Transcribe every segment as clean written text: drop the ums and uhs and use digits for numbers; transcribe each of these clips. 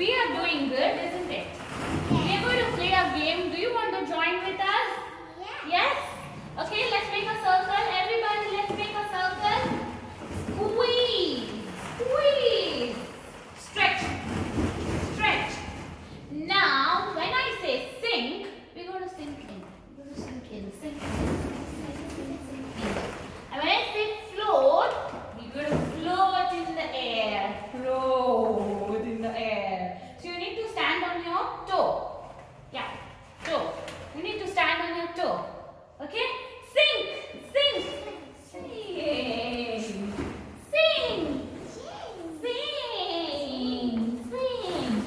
We are doing good, isn't it? We are going to play a game. Do you want to join with us? Yes? Okay, let's make a circle. Everybody, let's make a circle. Squeeze. Squeeze. Stretch. Stretch. Now, when I say sink, we're going to sink in. We're going to sink in. Sink in. And when I say float, we're going to float in the air. Float in the air. So you need to stand on your toe. Yeah, toe. You need to stand on your toe. Okay? Sink. Sink. Sing. Sing. Sing. Sing.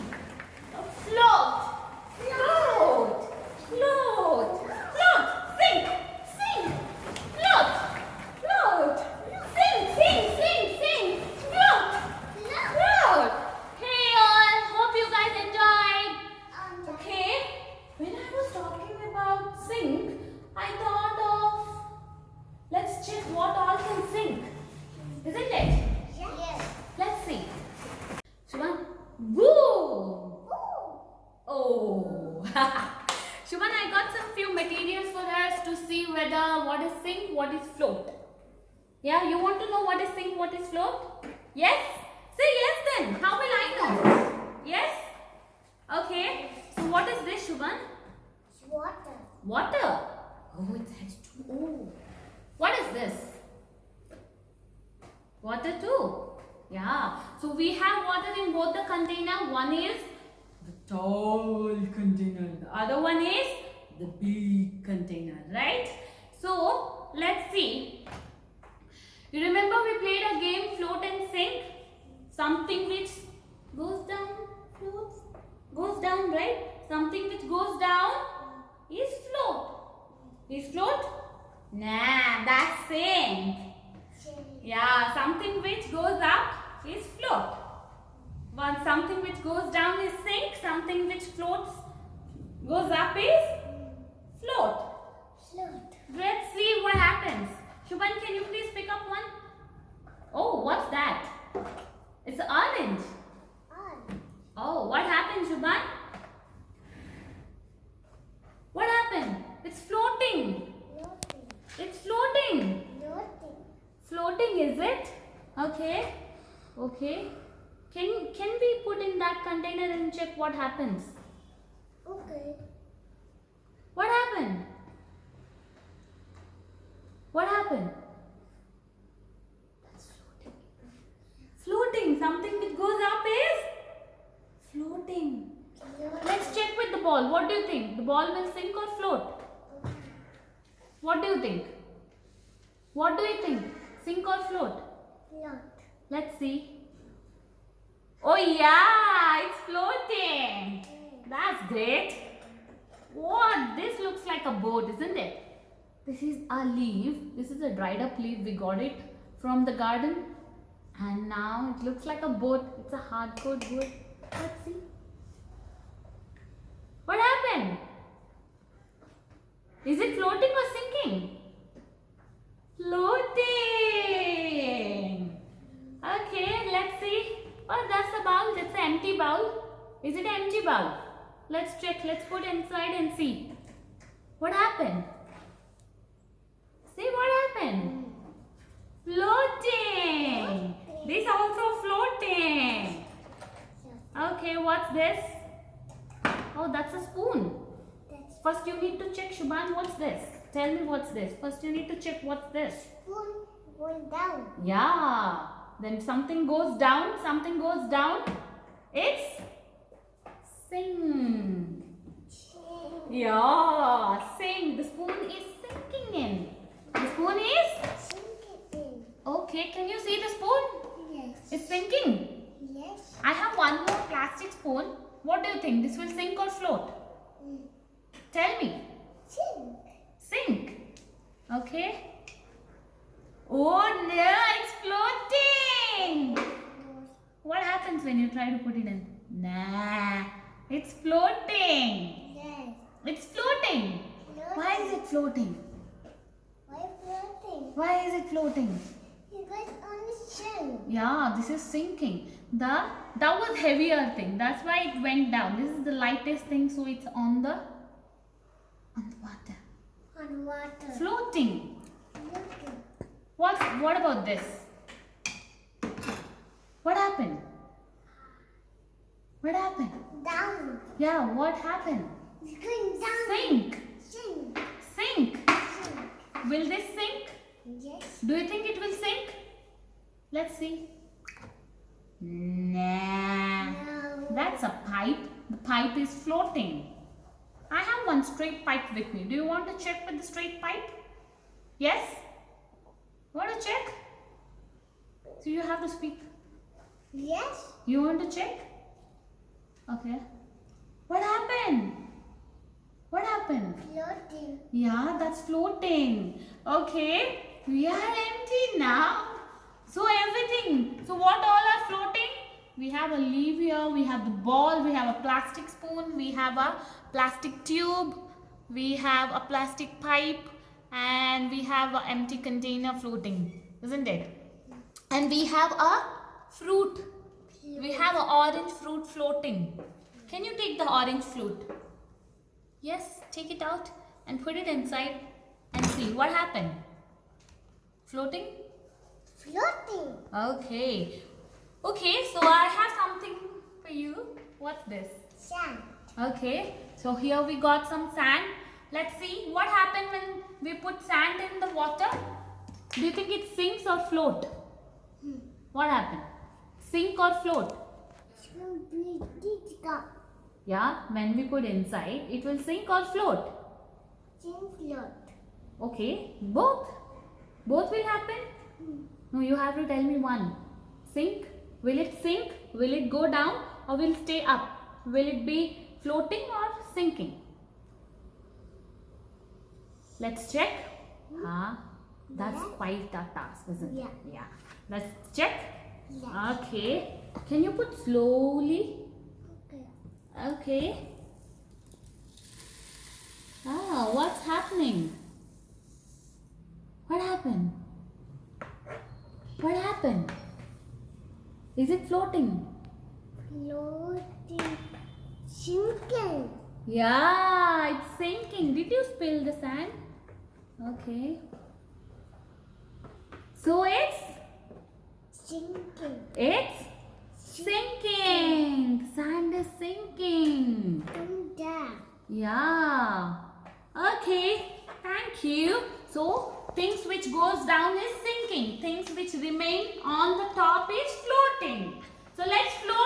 Float. Float. Float. Float. Sing. Sing. Float. Float. Sing. Sing. Sing. Sing. Float. Float. Hey all. Hope you guys enjoyed. Okay. When I was talking about sink, I thought of let's check what all can sink. Isn't it? Let's see. Shubhan. Woo! Oh. Shubhan, I got some few materials for us to see whether what is sink, what is float. Yeah, you want to know what is sink, what is float? Yes? Say yes then. How will I know? Yes? Okay. So what is this, Shubhan? Water. Water. Oh, it has two. What is this? Water too. Yeah. So we have water in both the container. One is the tall container. The other one is the big container. Right? So let's see. You remember we played a game float and sink? Something which goes down, floats, goes down, right? Something which goes down is float. Is float? Nah, that's sink. Yeah, something which goes up is float. Something which goes down is sink. Something which floats, goes up is float. Let's see what happens. Shubhan, can you please pick up one? Oh, what's that? It's orange. Oh, what happened, Shubhan? What happened? It's floating. It's floating. Floating, is it? Okay. Okay. Can we put in that container and check what happens? Okay. What happened? What happened? That's floating. Floating. Something which goes up is floating. Let's check with the ball. What do you think? The ball will sink or float? What do you think? What do you think? Sink or float? Let's see. Oh yeah, it's floating. That's great. What? This looks like a boat, isn't it? This is a leaf. This is a dried up leaf. We got it from the garden. And now it looks like a boat. It's a hardcore wood. Let's see. What happened? Is it floating or sinking? Floating. Okay, let's see. Oh, that's a bowl. That's an empty bowl. Is it an empty bowl? Let's check. Let's put inside and see. What happened? See what happened? Floating. This also floating. Okay, what's this? Oh, that's a spoon. First you need to check, Shubhan, what's this? Tell me what's this. First you need to check what's this. Spoon going down. Yeah. Then something goes down. Something goes down. It's sing. Yeah. Sing. The spoon is sinking in. The spoon is? Sinking. Okay. Can you see the spoon? Yes. It's sinking. Yes. I have one more plastic spoon. What do you think? This will sink or float? Tell me. Sink. Sink. Okay. Oh no, it's floating. What happens when you try to put it in? Nah, it's floating. Yes. It's floating. Why is it floating? Why floating? Why is it floating? Because on the shelf. Sinking. Yeah, this is sinking. That was heavier thing. That's why it went down. This is the lightest thing, so it's on the water. On water. Floating. Floating. What about this? What happened? What happened? Down. Yeah, what happened? It's going down. Sink. Sink. Sink. Sink. Will this sink? Yes. Do you think it will sink? Let's see. Nah. No. That's a pipe. The pipe is floating. I have one straight pipe with me. Do you want to check with the straight pipe? Yes? Want to check? So you have to speak. Yes. You want to check? Okay. What happened? What happened? Floating. Yeah, that's floating. Okay. We are empty now. So everything. So what all are floating? We have a leaf here, we have the ball, we have a plastic spoon, we have a plastic tube, we have a plastic pipe, and we have an empty container floating, isn't it? And we have a fruit. We have an orange fruit floating. Can you take the orange fruit? Yes, take it out and put it inside and see what happened. Floating? Floating. Okay. Okay, so I have something for you. What's this? Sand. Okay, so here we got some sand. Let's see what happened when we put sand in the water. Do you think it sinks or float? What happened? Sink or float? So we did go. Yeah, when we put inside, it will sink or float. Sink float. Okay, both. Both will happen? No, you have to tell me one. Sink. Will it sink? Will it go down or will it stay up? Will it be floating or sinking? Let's check. That's Yeah. quite a task, isn't it? Yeah. Yeah. Let's check. Yeah. Okay. Can you put slowly? Okay. Okay. What's happening? What happened? What happened? Is it floating? Floating. Sinking. Yeah, it's sinking. Did you spill the sand? Okay. So it's Sinking. sinking. Sand is sinking. Come down. Yeah. Okay. Thank you. So things which goes down is sinking. Things which remain on the top is floating. So let's float